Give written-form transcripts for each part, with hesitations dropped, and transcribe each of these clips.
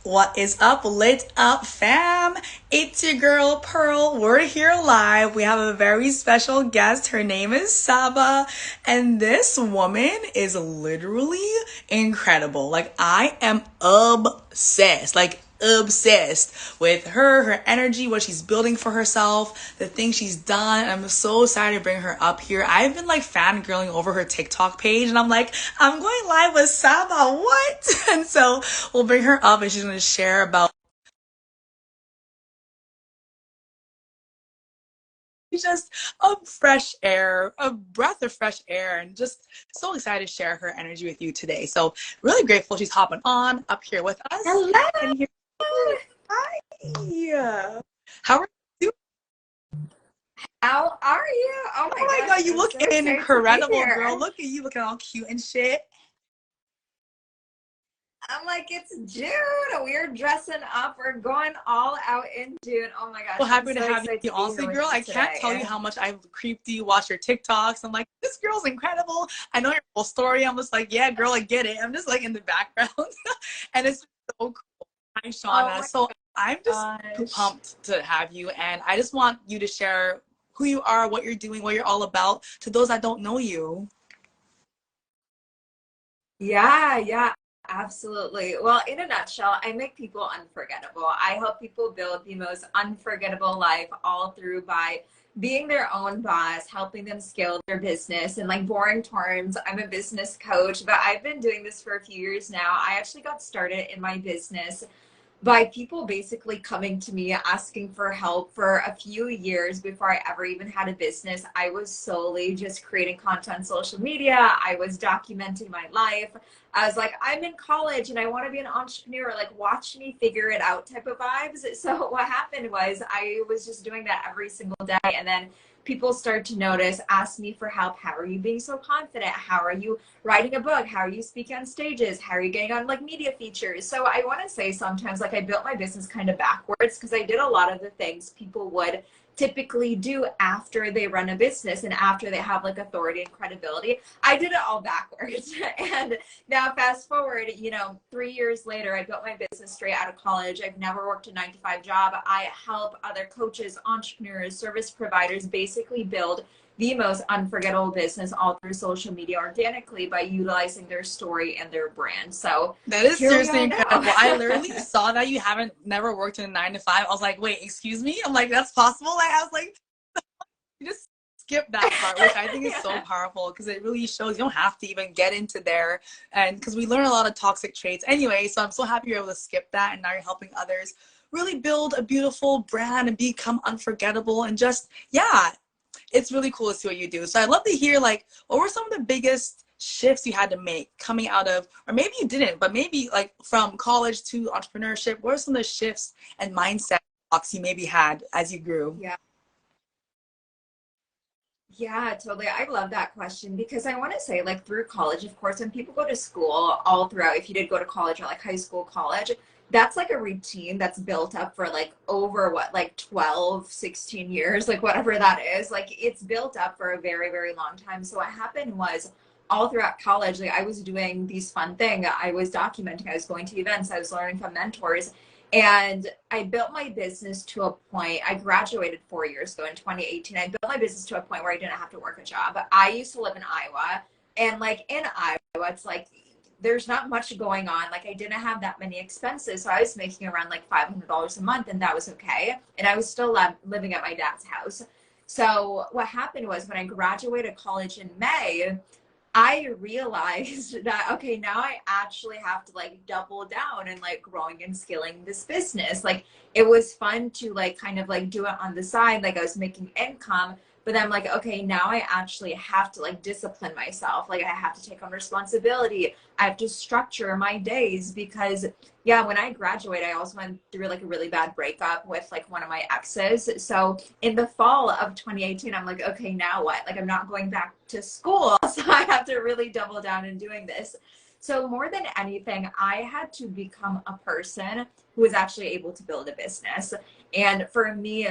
What is up, lit up fam? It's your girl Pearl. We're here live. We have a very special guest. Her name is Sabah, and this woman is literally incredible. Like, I am obsessed. Like, obsessed with her energy, what she's building for herself, the things she's done. I'm so excited to bring her up here. I've been like fangirling over her TikTok page, and I'm like, I'm going live with Sabah. What? And so we'll bring her up, and she's going to share about just a fresh air, a breath of fresh air, and just so excited to share her energy with you today. So really grateful she's hopping on up here with us. Hello. And here, hi. How are you? How are you? Oh my Oh my gosh, God, you I'm look so excited to be incredible, girl. here. Look at you looking all cute and shit. I'm like, it's June. We're dressing up. We're going all out in June. Oh my So gosh, I'm happy to so have excited you. to be Honestly, here with girl, you I can't tell you today. how much I've creeped you, watch your TikToks. I'm like, this girl's incredible. I know your whole story. I'm just like, yeah, girl, I get it. I'm just like in the background. And it's so cool. Hi, Oh Shauna. my So I'm just gosh. pumped to have you. And I just want you to share who you are, what you're doing, what you're all about to those that don't know you. Yeah, absolutely. Well, in a nutshell, I make people unforgettable. I help people build the most unforgettable life all through by being their own boss, helping them scale their business. In like boring terms, I'm a business coach, but I've been doing this for a few years now. I actually got started in my business by people basically coming to me asking for help for a few years before I ever even had a business. I was solely just creating content on social media. I was documenting my life. I was like, I'm in college and I want to be an entrepreneur, like watch me figure it out type of vibes. So what happened was I was just doing that every single day. And then people start to notice, ask me for help. How are you being so confident? How are you writing a book? How are you speaking on stages? How are you getting on like media features? So I want to say sometimes like I built my business kind of backwards because I did a lot of the things people would typically do after they run a business and after they have like authority and credibility. I did it all backwards. And now fast forward, 3 years later, I built my business straight out of college. I've never worked a 9 to 5 job. I help other coaches, entrepreneurs, service providers basically build the most unforgettable business all through social media organically by utilizing their story and their brand. So That is here we seriously are now. incredible. I literally saw that you haven't never worked in a 9 to 5. I was like, wait, excuse me? I'm like, that's possible? Like, I was like, you just skip that part, which I think is so Yeah. powerful because it really shows you don't have to even get into there. And because we learn a lot of toxic traits anyway. So I'm so happy you're able to skip that. And now you're helping others really build a beautiful brand and become unforgettable. And just, yeah, it's really cool to see what you do. So I'd love to hear, like, what were some of the biggest shifts you had to make coming out of, or maybe you didn't, but maybe like from college to entrepreneurship? What are some of the shifts and mindset blocks you maybe had as you grew? Yeah. Yeah, totally. I love that question because I want to say, like, through college, of course, when people go to school all throughout, if you did go to college or like high school, college, that's like a routine that's built up for like over what, like 12, 16 years, like whatever that is. Like, it's built up for a very, very long time. So, what happened was all throughout college, like, I was doing these fun things. I was documenting, I was going to events, I was learning from mentors. And I built my business to a point. I graduated 4 years ago in 2018. I built my business to a point where I didn't have to work a job. I used to live in Iowa, and like in Iowa, it's like there's not much going on. Like I didn't have that many expenses, so I was making around like $500 a month, and that was okay. And I was still living at my dad's house. So what happened was when I graduated college in May, I realized that okay, now I actually have to like double down and like growing and scaling this business. Like it was fun to like kind of like do it on the side, like I was making income, but then I'm like, okay, now I actually have to like discipline myself. Like I have to take on responsibility. I have to structure my days because yeah, when I graduated, I also went through like a really bad breakup with like one of my exes. So in the fall of 2018, I'm like, okay, now what? Like, I'm not going back to school. So I have to really double down in doing this. So, more than anything, I had to become a person who was actually able to build a business. And for me,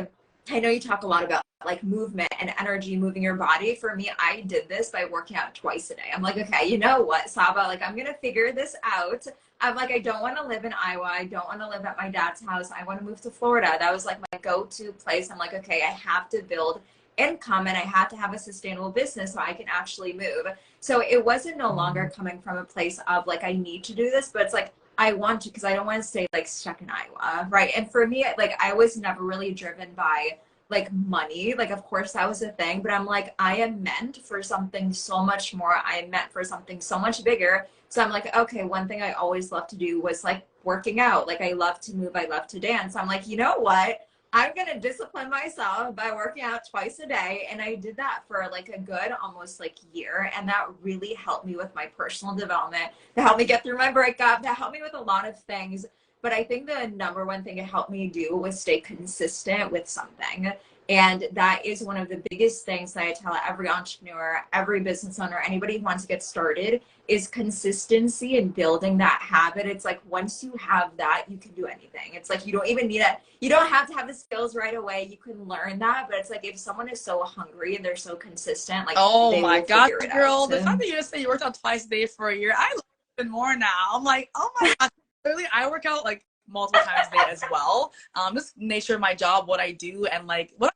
I know you talk a lot about like movement and energy, moving your body. For me, I did this by working out twice a day. I'm like, okay, you know what, Saba, like I'm gonna figure this out. I'm like, I don't want to live in Iowa. I don't want to live at my dad's house. I want to move to Florida. That was like my go-to place. I'm like, okay, I have to build income and I have to have a sustainable business so I can actually move. So it wasn't no longer coming from a place of like, I need to do this, but it's like, I want to, because I don't want to stay like stuck in Iowa. Right. And for me, like, I was never really driven by like money. Like, of course that was a thing, but I'm like, I am meant for something so much more. I am meant for something so much bigger. So I'm like, okay, one thing I always loved to do was like working out. Like, I love to move, I love to dance. I'm like, you know what? I'm gonna discipline myself by working out twice a day. And I did that for like a good almost like year. And that really helped me with my personal development, to help me get through my breakup, to help me with a lot of things. But I think the number one thing it helped me do was stay consistent with something. And that is one of the biggest things that I tell every entrepreneur, every business owner, anybody who wants to get started, is consistency and building that habit. It's like, once you have that, you can do anything. It's like, you don't even need it. You don't have to have the skills right away. You can learn that. But it's like, if someone is so hungry and they're so consistent, like, Oh they my will God, figure it girl. out. The fact that you just said you worked out twice a day for a year, I love it even more now. I'm like, oh my God. Literally, I work out like multiple times a day as well. Just nature of my job, what I do, and like what.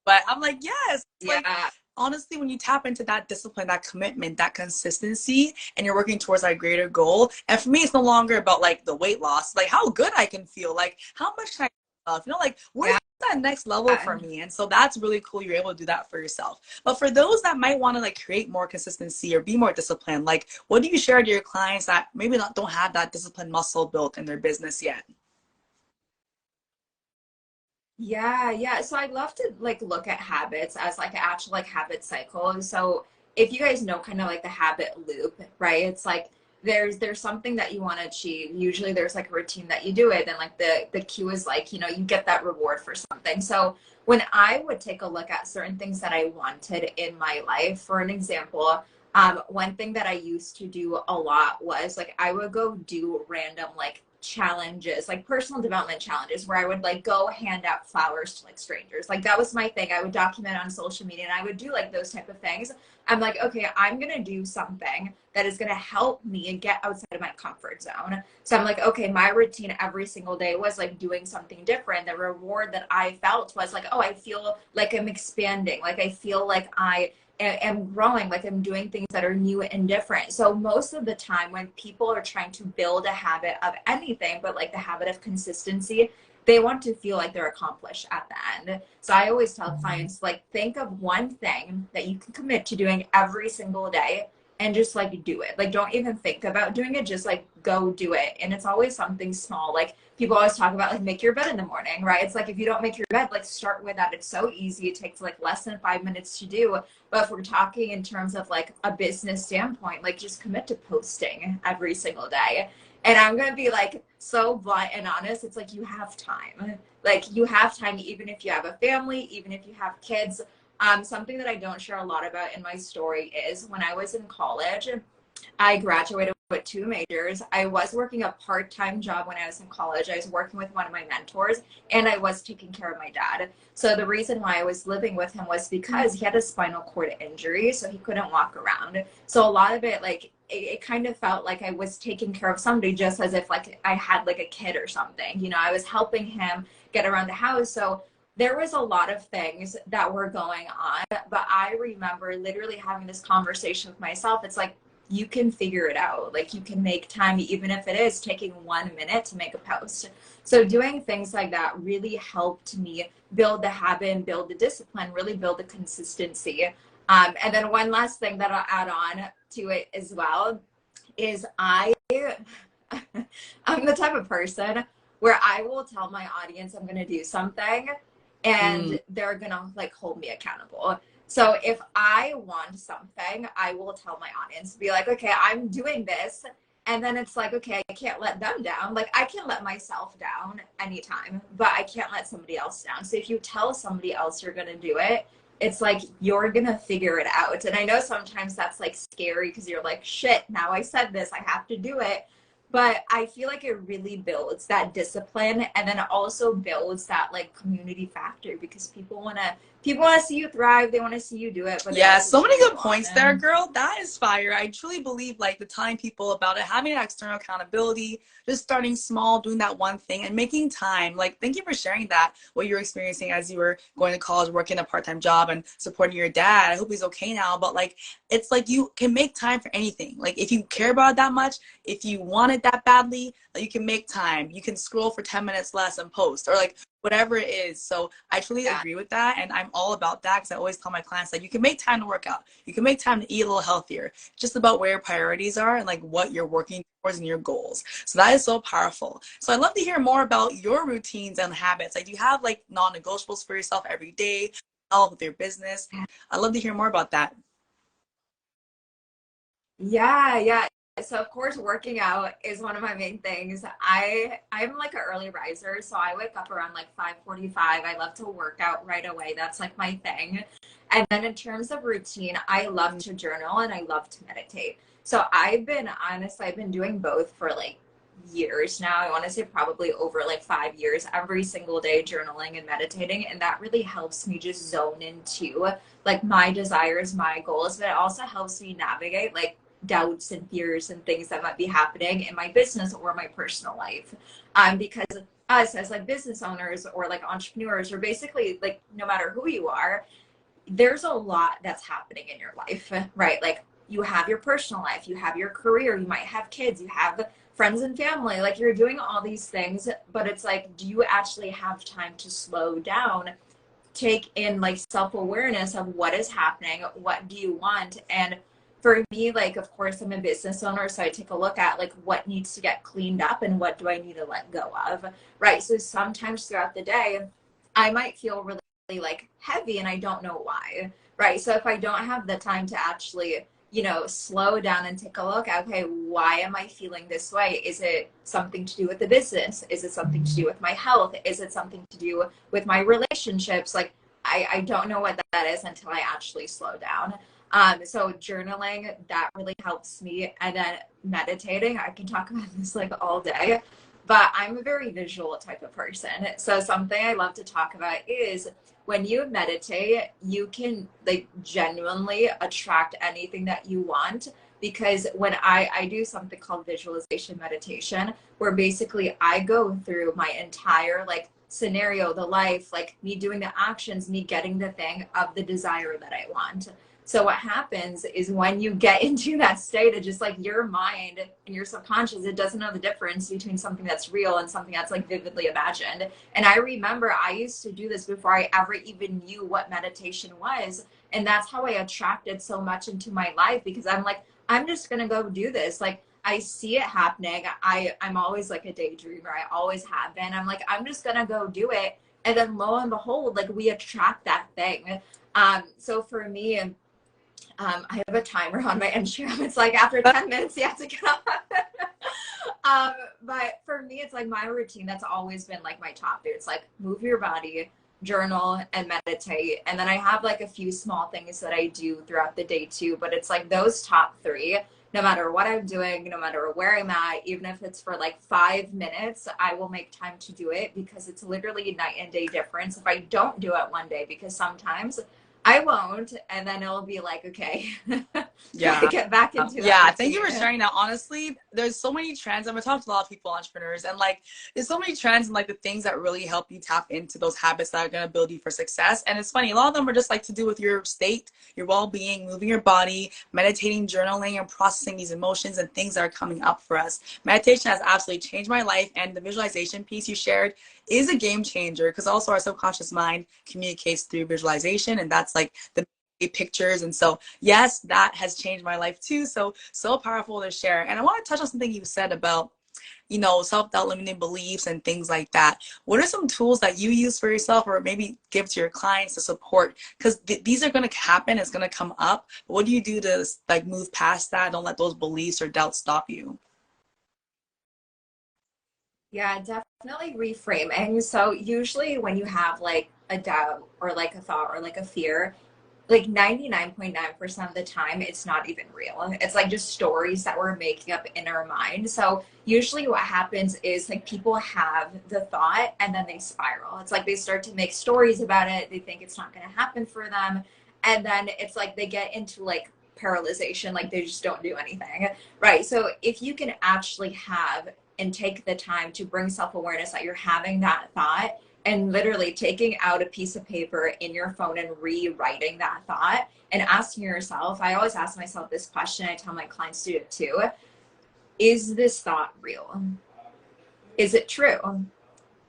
But I'm like, yes. It's like, Yeah. honestly, when you tap into that discipline, that commitment, that consistency, and you're working towards that greater goal. And for me, it's no longer about like the weight loss, like how good I can feel, like how much can I love, like where's Yeah. that next level for me? And so that's really cool. You're able to do that for yourself. But for those that might want to like create more consistency or be more disciplined, like what do you share to your clients that maybe not don't have that discipline muscle built in their business yet? Yeah, yeah. So I love to like look at habits as like an actual like habit cycle. So if you guys know kind of like the habit loop, right? It's like there's something that you want to achieve. Usually there's like a routine that you do it, and like the cue is like, you get that reward for something. So when I would take a look at certain things that I wanted in my life, for an example, one thing that I used to do a lot was like I would go do random like challenges, like personal development challenges, where I would like go hand out flowers to like strangers. Like that was my thing. I would document on social media and I would do like those type of things. I'm like, okay, I'm gonna do something that is gonna help me get outside of my comfort zone. So I'm like, okay, my routine every single day was like doing something different. The reward that I felt was like, oh, I feel like I'm expanding. Like I feel like I am growing, like I'm doing things that are new and different. So most of the time when people are trying to build a habit of anything, but like the habit of consistency, they want to feel like they're accomplished at the end. So I always tell clients, like, think of one thing that you can commit to doing every single day and just like do it. Like, don't even think about doing it, just like go do it. And it's always something small. Like, people always talk about like make your bed in the morning, right? It's like, if you don't make your bed, like start with that. It's so easy. It takes like less than 5 minutes to do. But if we're talking in terms of like a business standpoint, like just commit to posting every single day. And I'm going to be like so blunt and honest. It's like, you have time. Like, you have time, even if you have a family, even if you have kids. Something that I don't share a lot about in my story is when I was in college, I graduated with two majors. I was working a part-time job when I was in college. I was working with one of my mentors, and I was taking care of my dad. So the reason why I was living with him was because he had a spinal cord injury, so he couldn't walk around. So a lot of it, like, it kind of felt like I was taking care of somebody, just as if like I had like a kid or something. I was helping him get around the house. So there was a lot of things that were going on, but I remember literally having this conversation with myself. It's like, you can figure it out. Like, you can make time, even if it is taking 1 minute to make a post. So doing things like that really helped me build the habit and build the discipline, really build the consistency. And then one last thing that I'll add on to it as well is I'm the type of person where I will tell my audience I'm going to do something, Mm. and they're going to like hold me accountable. So if I want something, I will tell my audience, be like, okay, I'm doing this. And then it's like, okay, I can't let them down. Like, I can let myself down anytime, but I can't let somebody else down. So if you tell somebody else you're going to do it, it's like, you're going to figure it out. And I know sometimes that's like scary because you're like, shit, now I said this, I have to do it. but I feel like it really builds that discipline, and then it also builds that like community factor because people want to see you thrive, they want to see you do it, but they Yeah, also so cheer many you good on. points there, girl. That is fire. I truly believe like the telling people about it, having that external accountability, just starting small, doing that one thing and making time. Like, thank you for sharing that, what you were experiencing as you were going to college, working a part-time job and supporting your dad. I hope he's okay now. But like, it's like you can make time for anything. Like, if you care about it that much, if you want it that badly, like, you can make time. You can scroll for 10 minutes less and post, or like whatever it is. So I truly Yeah. agree with that. And I'm all about that because I always tell my clients that you can make time to work out. You can make time to eat a little healthier. It's just about where your priorities are and like what you're working towards and your goals. So that is so powerful. So I'd love to hear more about your routines and habits. Like, do you have like non-negotiables for yourself every day, help with your business? I'd love to hear more about that. Yeah, yeah. So of course working out is one of my main things. I'm like an early riser, so I wake up around like 5:45. I love to work out right away. That's like my thing. And then in terms of routine, I love to journal and I love to meditate. So I've been doing both for like years now. I want to say probably over like 5 years, every single day journaling and meditating. And that really helps me just zone into like my desires, my goals, but it also helps me navigate like doubts and fears and things that might be happening in my business or my personal life. Because us as like business owners or like entrepreneurs, or basically like no matter who you are, there's a lot that's happening in your life, right? Like you have your personal life, you have your career, you might have kids, you have friends and family, like you're doing all these things, but it's like, do you actually have time to slow down, take in like self-awareness of what is happening, what do you want? And for me, like of course I'm a business owner, so I take a look at like what needs to get cleaned up and what do I need to let go of, right? So sometimes throughout the day I might feel really like heavy and I don't know why, right? So if I don't have the time to actually, slow down and take a look at, okay, why am I feeling this way? Is it something to do with the business? Is it something to do with my health? Is it something to do with my relationships? Like, I don't know what that is until I actually slow down. So journaling, that really helps me. And then meditating, I can talk about this like all day, but I'm a very visual type of person. So something I love to talk about is when you meditate, you can like genuinely attract anything that you want. Because when I do something called visualization meditation, where basically I go through my entire like scenario, the life, like me doing the actions, me getting the thing of the desire that I want. So what happens is when you get into that state of just like your mind and your subconscious, it doesn't know the difference between something that's real and something that's like vividly imagined. And I remember I used to do this before I ever even knew what meditation was. And that's how I attracted so much into my life because I'm like, I'm just gonna go do this. Like I see it happening. I'm always like a daydreamer. I always have been. I'm like, I'm just gonna go do it. And then lo and behold, like we attract that thing. So for me, I have a timer on my Instagram. It's like after 10 minutes, you have to get off. But for me, it's like my routine that's always been like my top three. It's like move your body, journal, and meditate. And then I have like a few small things that I do throughout the day too. But it's like those top three, no matter what I'm doing, no matter where I'm at, even if it's for like 5 minutes, I will make time to do it because it's literally a night and day difference if I don't do it one day because sometimes I won't, and then it'll be like, okay, gotta Yeah. get back into that Yeah, thank you for routine. sharing that. Honestly, there's so many trends. I've talked to a lot of people, entrepreneurs, and like there's so many trends and like the things that really help you tap into those habits that are gonna build you for success. And it's funny, a lot of them are just like to do with your state, your well-being, moving your body, meditating, journaling, and processing these emotions and things that are coming up for us. Meditation has absolutely changed my life, and the visualization piece you shared is a game changer because also our subconscious mind communicates through visualization, and that's like the pictures. And so yes, that has changed my life too. So so powerful to share. And I want to touch on something you said about, self-doubt, limiting beliefs and things like that. What are some tools that you use for yourself or maybe give to your clients to support? Because these are going to happen, it's going to come up. But what do you do to like move past that? Don't let those beliefs or doubts stop you. Yeah, definitely reframing. So usually when you have like a doubt or like a thought or like a fear, like 99.9% of the time it's not even real. It's like just stories that we're making up in our mind. So usually what happens is like people have the thought and then they spiral. It's like they start to make stories about it, they think it's not going to happen for them, and then it's like they get into like paralyzation, like they just don't do anything, right? So if you can actually have and take the time to bring self-awareness that you're having that thought, and literally taking out a piece of paper in your phone and rewriting that thought and asking yourself, I always ask myself this question, I tell my clients to do it too: is this thought real? Is it true?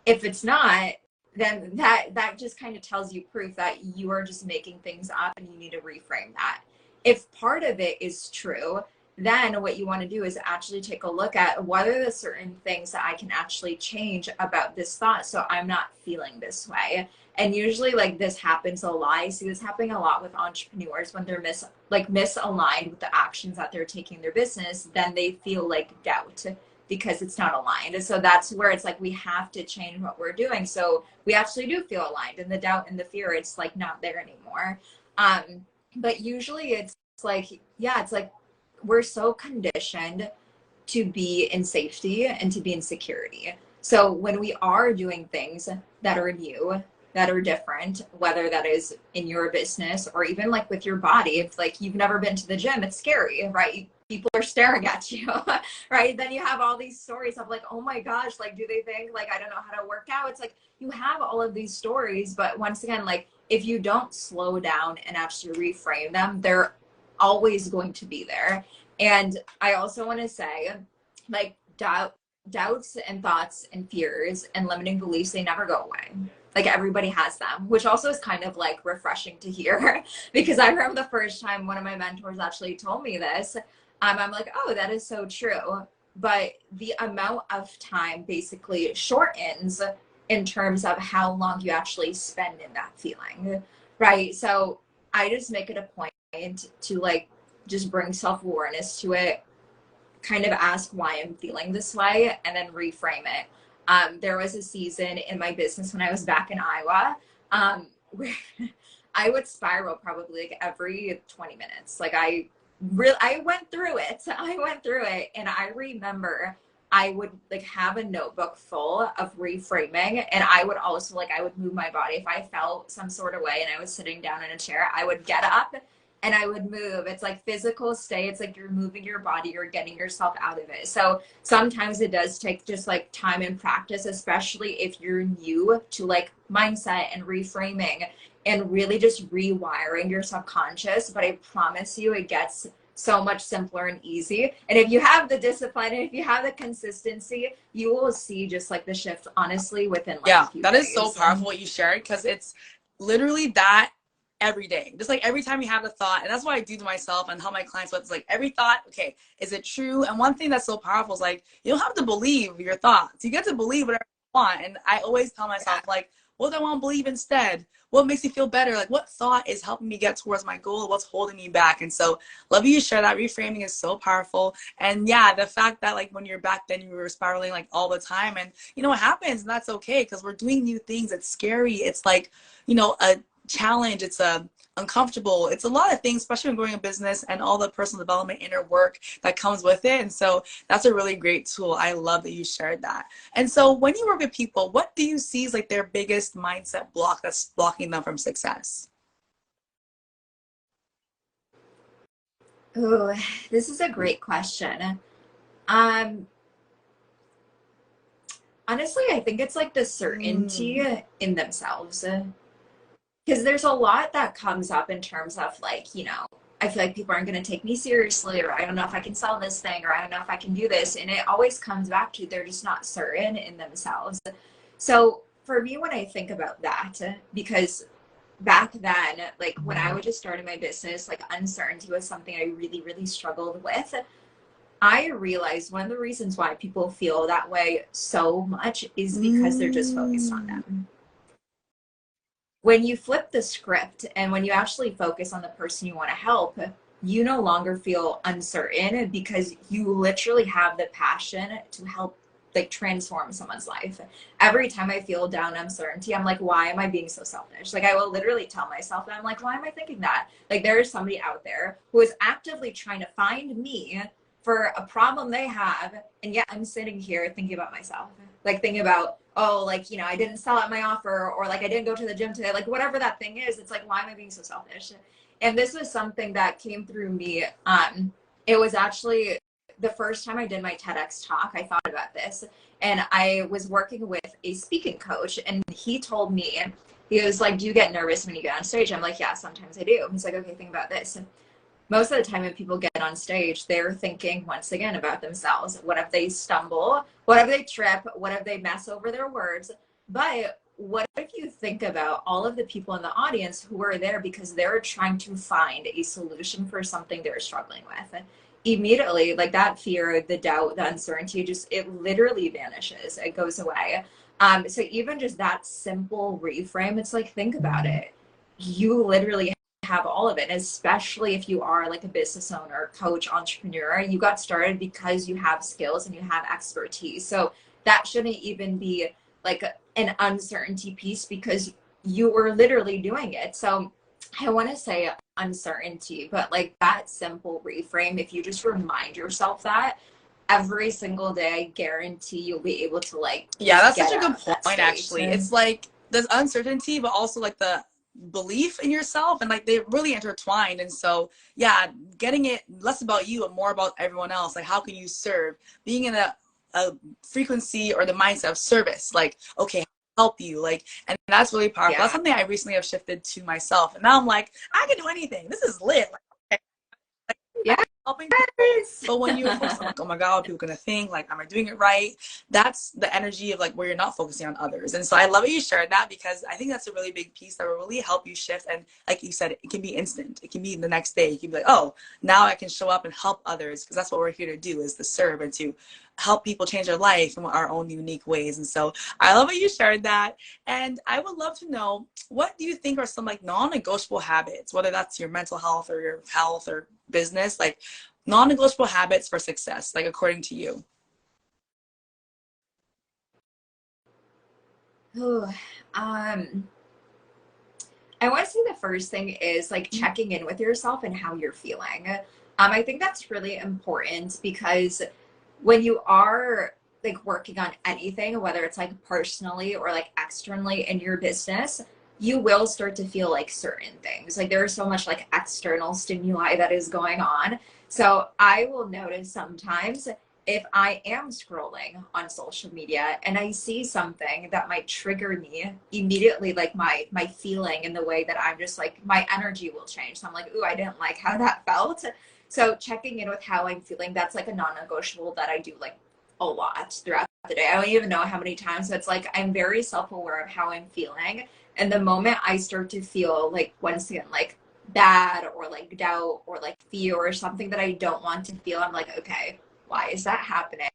If it's not, then that just kind of tells you proof that you are just making things up and you need to reframe that. If part of it is true, then what you want to do is actually take a look at what are the certain things that I can actually change about this thought so I'm not feeling this way. And usually like this happens a lot. I see this happening a lot with entrepreneurs when they're misaligned with the actions that they're taking in their business, then they feel like doubt because it's not aligned. And so that's where it's like we have to change what we're doing so we actually do feel aligned, and the doubt and the fear, it's like not there anymore. But usually it's like, yeah, it's like we're so conditioned to be in safety and to be in security. So when we are doing things that are new, that are different, whether that is in your business or even like with your body, if like you've never been to the gym, it's scary, right? People are staring at you, right? Then you have all these stories of like, oh my gosh, like, do they think like I don't know how to work out? It's like you have all of these stories, but once again, like if you don't slow down and actually reframe them, they're always going to be there. And I also want to say, like, doubts and thoughts and fears and limiting beliefs, they never go away. Like everybody has them, which also is kind of like refreshing to hear because I remember the first time one of my mentors actually told me this. I'm like, oh, that is so true. But the amount of time basically shortens in terms of how long you actually spend in that feeling, right? So I just make it a point to like just bring self-awareness to it, kind of ask why I'm feeling this way, and then reframe it. There was a season in my business when I was back in Iowa, where I would spiral probably like every 20 minutes. Like I went through it. I went through it. And I remember I would like have a notebook full of reframing. And I would also like, I would move my body. If I felt some sort of way and I was sitting down in a chair, I would get up and I would move. It's like physical stay. It's like you're moving your body, you're getting yourself out of it. So sometimes it does take just like time and practice, especially if you're new to like mindset and reframing and really just rewiring your subconscious. But I promise you, it gets so much simpler and easy. And if you have the discipline and if you have the consistency, you will see just like the shift, honestly, within like a Yeah, few that is so days. powerful what you shared, because it's literally that every day. Just like every time you have a thought, and that's what I do to myself and help my clients with. It's like every thought, okay, is it true? And one thing that's so powerful is like you don't have to believe your thoughts. You get to believe whatever you want. And I always tell Yeah. myself, like, what do I want to believe instead? What makes me feel better? Like, what thought is helping me get towards my goal? What's holding me back? And so, love you share that. Reframing is so powerful. And yeah, the fact that like when you're back then, you were spiraling like all the time, and you know what happens, and that's okay, because we're doing new things. It's scary. It's like, a challenge. It's a uncomfortable. It's a lot of things, especially when growing a business and all the personal development inner work that comes with it. And so that's a really great tool. I love that you shared that. And so when you work with people, what do you see is like their biggest mindset block that's blocking them from success? Oh, this is a great question. Um, Honestly, I think it's like the certainty Mm. in themselves. Because there's a lot that comes up in terms of like, I feel like people aren't going to take me seriously, or I don't know if I can sell this thing, or I don't know if I can do this. And it always comes back to they're just not certain in themselves. So for me, when I think about that, because back then, like when I was just starting my business, like uncertainty was something I really, really struggled with. I realized one of the reasons why people feel that way so much is because they're just focused on Mm. them. When you flip the script and when you actually focus on the person you want to help, you no longer feel uncertain because you literally have the passion to help like transform someone's life. Every time I feel down uncertainty, I'm like, why am I being so selfish? Like I will literally tell myself that. I'm like, why am I thinking that? Like there is somebody out there who is actively trying to find me for a problem they have, and yet I'm sitting here thinking about myself, like thinking about, oh, like, you know, I didn't sell out my offer, or like I didn't go to the gym today, like whatever that thing is. It's like, why am I being so selfish? And this was something that came through me. It was actually the first time I did my TEDx talk. I thought about this, and I was working with a speaking coach, and he told me, he was like, do you get nervous when you get on stage? I'm like, yeah, sometimes I do. He's like, okay, think about this. Most of the time when people get on stage, they're thinking once again about themselves. What if they stumble? What if they trip? What if they mess over their words? But what if you think about all of the people in the audience who are there because they're trying to find a solution for something they're struggling with? Immediately, like that fear, the doubt, the uncertainty, just it literally vanishes. It goes away. So even just that simple reframe, it's like, think about it. You literally have all of it, and especially if you are like a business owner, coach, entrepreneur. You got started because you have skills and you have expertise. So that shouldn't even be like an uncertainty piece, because you were literally doing it. So I want to say uncertainty, but like that simple reframe, if you just remind yourself that every single day, I guarantee you'll be able to like Yeah, that's such get a good out of that point, state. actually. It's like there's uncertainty, but also like the belief in yourself, and like they really intertwined. And so, yeah, getting it less about you and more about everyone else. Like, how can you serve? Being in a frequency or the mindset of service. Like, okay, help you. Like, and that's really powerful. That's Yeah. something I recently have shifted to myself. And now I'm like, I can do anything. This is lit. Like, I Yes. like helping people. But when you're focused on like, oh my God, what people gonna think? Like, am I doing it right? That's the energy of like where you're not focusing on others. And so I love that you shared that, because I think that's a really big piece that will really help you shift. And like you said, it can be instant. It can be the next day. You can be like, oh, now I can show up and help others, because that's what we're here to do, is to serve and to help people change their life in our own unique ways. And so I love that you shared that. And I would love to know, what do you think are some like non-negotiable habits, whether that's your mental health or your health or business, like non-negotiable habits for success, like according to you? Ooh, I want to say the first thing is like checking in with yourself and how you're feeling. I think that's really important, because when you are like working on anything, whether it's like personally or like externally in your business, you will start to feel like certain things. Like there's so much like external stimuli that is going on. So I will notice sometimes if I am scrolling on social media and I see something that might trigger me immediately, like my feeling and the way that I'm just like, my energy will change. So I'm like, ooh, I didn't like how that felt. So checking in with how I'm feeling, that's like a non-negotiable that I do like a lot throughout the day. I don't even know how many times. So it's like I'm very self-aware of how I'm feeling. And the moment I start to feel like, once again, like bad or like doubt or like fear or something that I don't want to feel, I'm like, okay, why is that happening?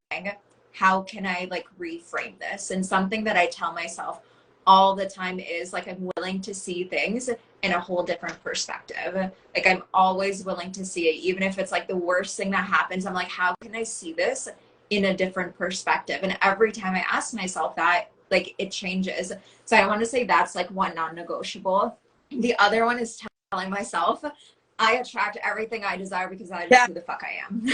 How can I like reframe this? And something that I tell myself all the time is like, I'm willing to see things in a whole different perspective. Like I'm always willing to see it, even if it's like the worst thing that happens. I'm like, how can I see this in a different perspective? And every time I ask myself that, like it changes. So I want to say that's like one non-negotiable. The other one is telling myself I attract everything I desire because that is just Yeah. who the fuck I am.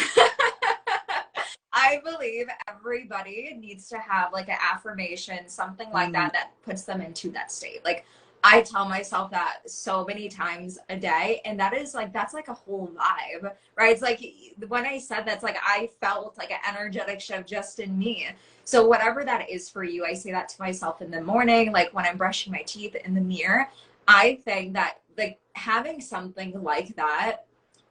I believe everybody needs to have like an affirmation, something like that, that puts them into that state. Like I tell myself that so many times a day, and that is like, that's like a whole vibe, right? It's like when I said that's like, I felt like an energetic shift just in me. So whatever that is for you, I say that to myself in the morning, like when I'm brushing my teeth in the mirror. I think that like having something like that,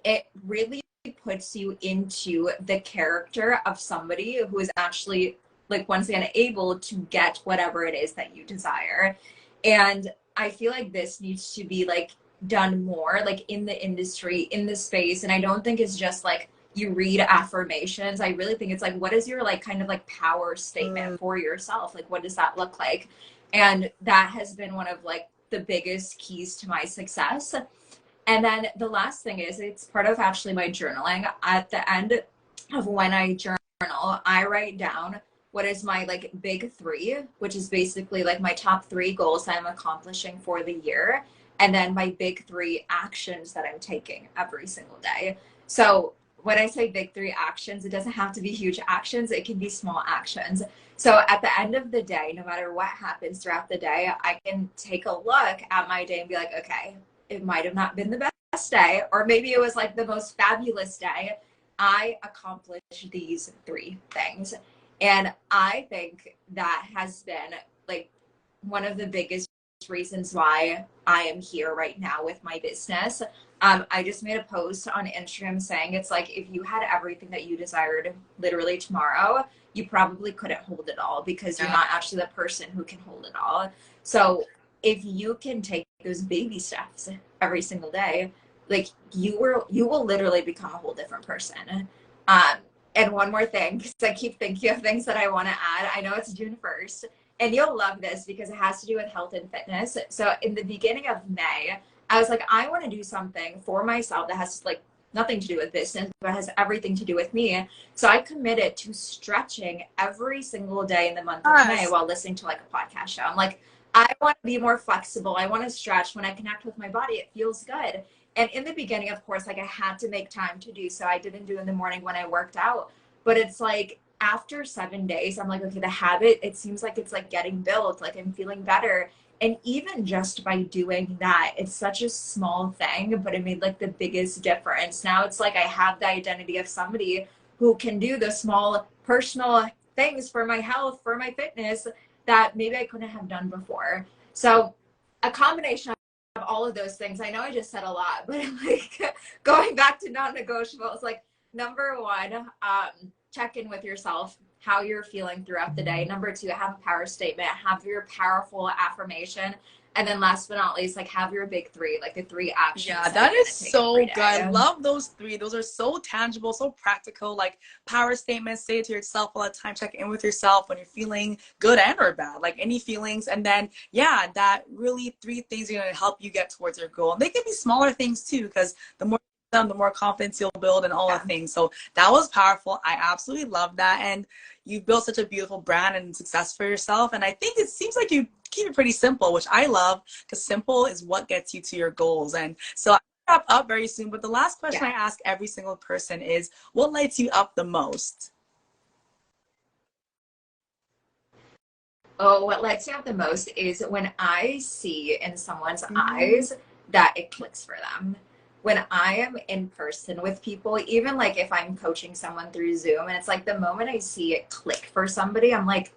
it really puts you into the character of somebody who is actually like, once again, able to get whatever it is that you desire. And I feel like this needs to be like done more like in the industry, in the space. And I don't think it's just like you read affirmations. I really think it's like, what is your like kind of like power statement for yourself? Like what does that look like? And that has been one of like the biggest keys to my success. And then the last thing is, it's part of actually my journaling. At the end of when I journal, I write down what is my like big three, which is basically like my top three goals I'm accomplishing for the year, and then my big three actions that I'm taking every single day. So when I say big three actions, it doesn't have to be huge actions, it can be small actions. So at the end of the day, no matter what happens throughout the day, I can take a look at my day and be like, okay, it might have not been the best day, or maybe it was like the most fabulous day. I accomplished these three things. And I think that has been like one of the biggest reasons why I am here right now with my business. I just made a post on Instagram saying it's like if you had everything that you desired literally tomorrow, you probably couldn't hold it all because you're not actually the person who can hold it all. So if you can take those baby steps every single day, like you will literally become a whole different person. Um, and one more thing, because I keep thinking of things that I want to add. I know it's June 1st, and you'll love this because it has to do with health and fitness. So in the beginning of May, I was like, I want to do something for myself that has like nothing to do with business, but has everything to do with me. So I committed to stretching every single day in the month of May Yes. while listening to like a podcast show. I'm like, I want to be more flexible. I want to stretch. When I connect with my body, it feels good. And in the beginning, of course, like I had to make time to do so. I didn't do it in the morning when I worked out. But it's like after 7 days, I'm like, okay, the habit, it seems like it's like getting built, like I'm feeling better. And even just by doing that, it's such a small thing, but it made like the biggest difference. Now it's like I have the identity of somebody who can do the small personal things for my health, for my fitness that maybe I couldn't have done before. So a combination of all of those things. I know I just said a lot, but like going back to non-negotiables, like number one, check in with yourself, how you're feeling throughout the day. Number two, have a power statement, have your powerful affirmation. And then last but not least, like have your big three, like the three Yeah, actions that that you're is going to take so every good. I day. love those three. Those are so tangible, so practical, like power statements. Say it to yourself all the time. Check in with yourself when you're feeling good and or bad, like any feelings. And then, yeah, that really three things are going to help you get towards your goal. And they can be smaller things too, because the more them, the more confidence you'll build and all the Yeah. things. So that was powerful. I absolutely love that. And you've built such a beautiful brand and success for yourself. And I think it seems like you keep it pretty simple, which I love because simple is what gets you to your goals. And so I wrap up very soon, but the last question I Yeah. ask every single person is what lights you up the most? Oh, what lights me up the most is when I see in someone's Mm-hmm. eyes that it clicks for them. When I am in person with people, even like if I'm coaching someone through Zoom, and it's like the moment I see it click for somebody, I'm like,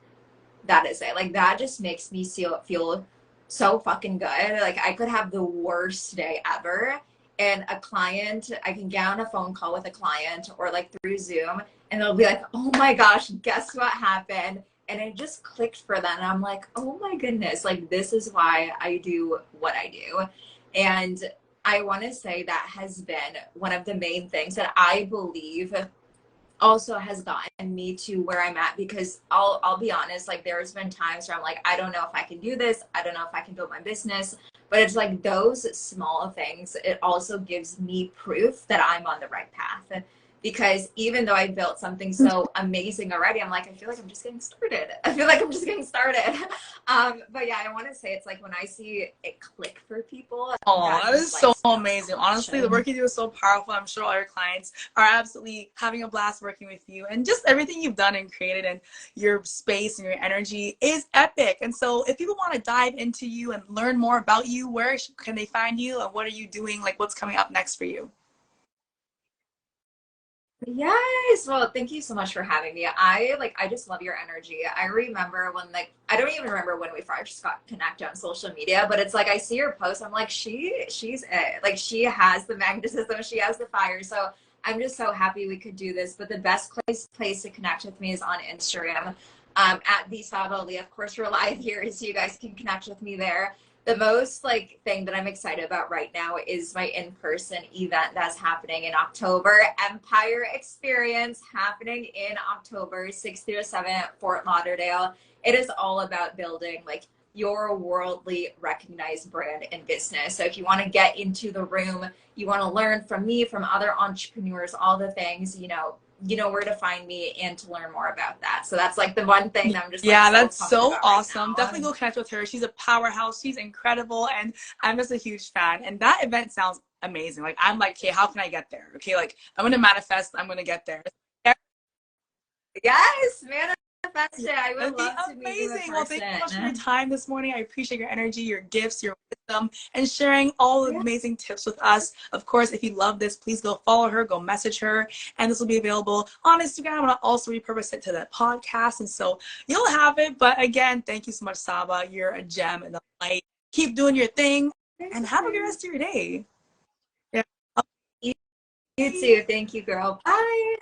that is it. Like that just makes me feel so fucking good. Like I could have the worst day ever. And a client, I can get on a phone call with a client or like through Zoom, and they'll be like, oh my gosh, guess what happened? And it just clicked for them. And I'm like, oh my goodness, like this is why I do what I do. And I want to say that has been one of the main things that I believe also has gotten me to where I'm at, because I'll be honest, like there's been times where I'm like, I don't know if I can do this, I don't know if I can build my business, but it's like those small things, it also gives me proof that I'm on the right path. Because even though I built something so amazing already, I'm like, I feel like I'm just getting started. I feel like I'm just getting started. But yeah, I want to say it's like when I see it click for people, Oh, that that just is so lights me up so amazing. much. Honestly, the work you do is so powerful. I'm sure all your clients are absolutely having a blast working with you. And just everything you've done and created and your space and your energy is epic. And so if people want to dive into you and learn more about you, where can they find you and what are you doing? Like what's coming up next for you? Yes. Well, thank you so much for having me. I just love your energy. I remember when like I don't even remember when we first got connected on social media, but it's like I see her post, I'm like, she's it. Like she has the magnetism, she has the fire. So I'm just so happy we could do this. But the best place to connect with me is on Instagram. At the Sabah. Of course, we're live here, so you guys can connect with me there. The most like thing that I'm excited about right now is my in-person event that's happening in October. Empire Experience happening in October 6th through 7th, Fort Lauderdale. It is all about building like your worldly recognized brand and business. So if you want to get into the room, you want to learn from me, from other entrepreneurs, all the things, you know where to find me and to learn more about that. So that's like the one thing that I'm just like Yeah, so that's pumped so about right awesome. now. Definitely go connect with her. She's a powerhouse. She's incredible. And I'm just a huge fan. And that event sounds amazing. Like, I'm like, okay, how can I get there? Okay, like, I'm going to manifest. I'm going to get there. Yes, manifest it. I would That'd be love to meet you in amazing. Well, thank you so much for your person. time this morning. I appreciate your energy, your gifts, your wisdom, and sharing all the Yeah. amazing tips with us. Of course, if you love this, please go follow her, go message her, and this will be available on Instagram. And I'll also repurpose it to the podcast. And so you'll have it. But again, thank you so much, Sabah. You're a gem and a light. Keep doing your thing and have a good rest of your day. Yeah. You Bye. too. Thank you, girl. Bye.